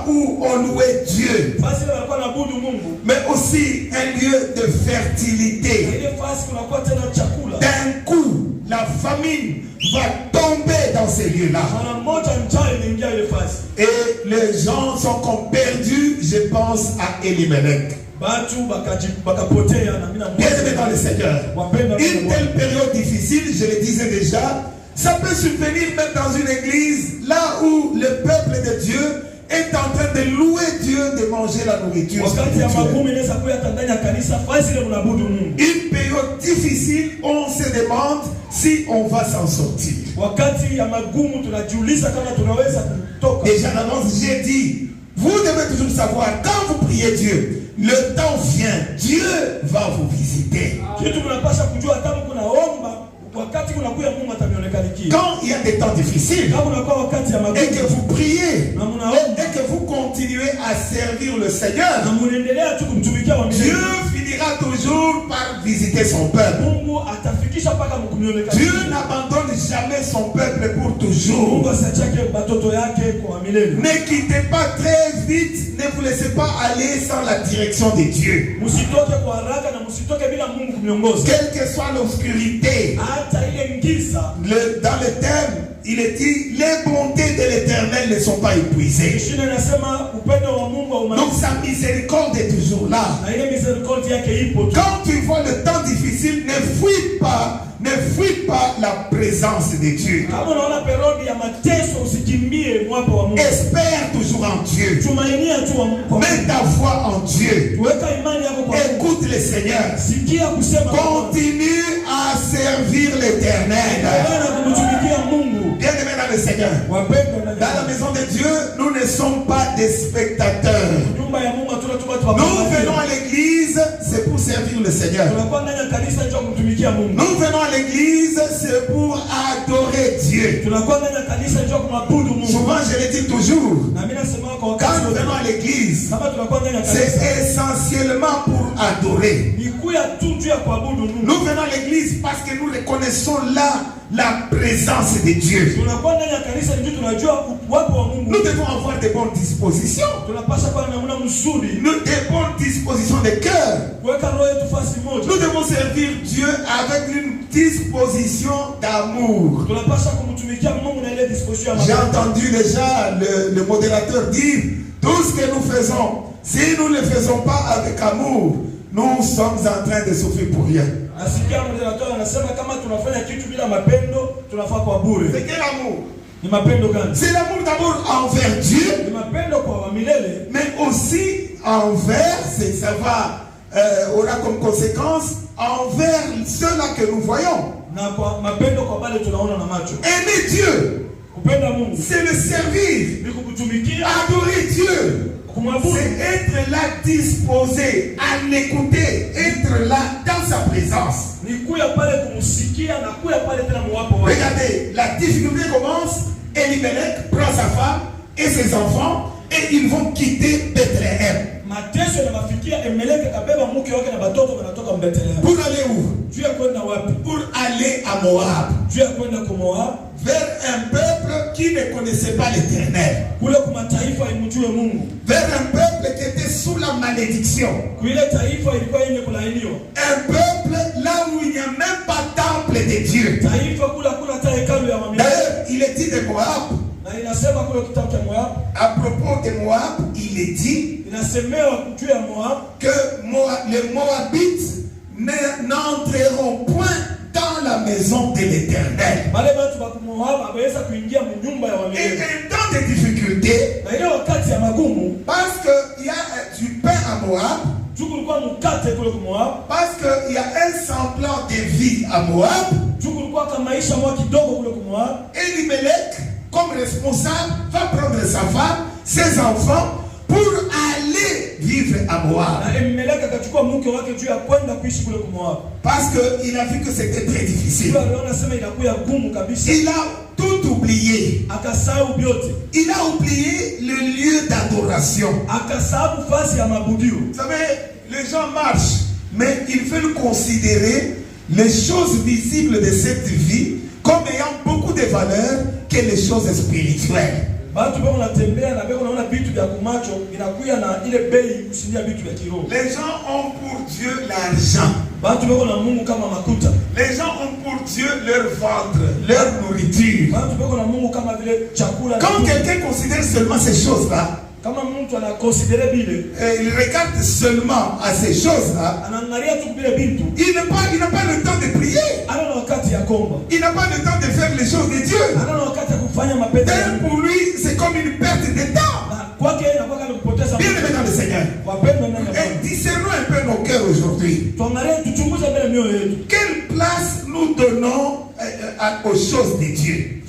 où on louait Dieu, mais aussi un lieu de fertilité. D'un coup, la famine va tomber dans ces lieux-là. Et les gens sont comme perdus, je pense à Elimelech. Bien-aimé dans le Seigneur, une telle période difficile, je le disais déjà, ça peut survenir même dans une église, là où le peuple de Dieu est en train de louer Dieu, de manger la nourriture spirituelle. Une période difficile, on se demande si on va s'en sortir. Déjà d'avance, j'ai dit, vous devez toujours savoir, quand vous priez Dieu, le temps vient, Dieu va vous visiter. Quand il y a des temps difficiles et que vous priez et que vous continuez à servir le Seigneur, Dieu finira toujours par visiter son peuple. Dieu n'abandonne jamais son peuple pour toujours. Ne quittez pas très vite, ne vous laissez pas aller sans la direction de Dieu. Quelle que soit l'obscurité, dans le thème, il est dit, les bontés de l'Éternel ne sont pas épuisées. Donc sa miséricorde est toujours là. Quand tu vois le temps difficile, ne fuis pas la présence de Dieu. Espère toujours en Dieu. Mets ta foi en Dieu. Écoute le Seigneur. Continue à servir l'Éternel. Bien-aimé dans le Seigneur, dans la maison de Dieu, nous ne sommes pas des spectateurs. Nous venons à l'église, c'est pour servir le Seigneur. Nous venons à l'église, c'est pour adorer Dieu. Souvent, je le dis toujours, quand nous venons à l'église, c'est essentiellement pour adorer. Nous venons à l'église parce que nous reconnaissons là la présence de Dieu. Nous devons avoir de bonnes dispositions. De bonnes dispositions de cœur. Nous devons servir Dieu avec une disposition d'amour. J'ai entendu déjà le modérateur dire, tout ce que nous faisons, si nous ne le faisons pas avec amour, nous sommes en train de souffrir pour rien. C'est quel amour? C'est l'amour d'abord envers Dieu, mais aussi envers, ça aura comme conséquence envers ceux-là que nous voyons. Aimer Dieu, c'est le servir, adorer Dieu. C'est être là disposé à l'écouter, être là dans sa présence. Regardez, la difficulté commence. Elimelech prend sa femme et ses enfants et ils vont quitter Bethléem. Pour aller où? Pour aller à Moab. Vers un peuple qui ne connaissait pas l'Éternel. Vers un peuple qui était sous la malédiction. Un peuple là où il n'y a même pas de temple de Dieu. D'ailleurs, il est dit de Moab. À propos de Moab, il est dit que les Moabites n'entreront point dans la maison de l'Éternel. Et un temps de difficulté, parce qu'il y a du pain à Moab, parce qu'il y a un semblant de vie à Moab, Elimelech, comme responsable, va prendre sa femme, ses enfants, pour aller vivre à Moab. Parce qu'il a vu que c'était très difficile. Il a tout oublié. Il a oublié le lieu d'adoration. Vous savez, les gens marchent, mais ils veulent considérer les choses visibles de cette vie comme ayant beaucoup de valeur que les choses spirituelles. Watu bako natembea na bako naona vitu vya kumacho vinakuya na ile bei kusindia vitu vya kiroho. Les gens ont pour Dieu l'argent. Watu bako na Mungu kama makuta. Les gens ont pour Dieu leur ventre, leur nourriture. Watu bako na Mungu kama vile chakula. Quand quelqu'un considère seulement ces choses-là, kama mtu anaconsidérer bile, il regarde seulement à ces choses-là, anaangalia tu bile bintu, il n'a pas le temps de prier. Ana wakati ya kuomba. Il n'a pas le temps de faire les choses de Dieu. Ana wakati ya kufanya mapenzi. Pour lui, c'est comme une perte de temps. Kwake inakuwa kama kupoteza muda. Bien aimé dans le Seigneur. Et discernons un peu nos cœurs aujourd'hui. Tuangalie tuchunguze mbele mioyo yetu. Quelle place nous donnons aux choses de Dieu?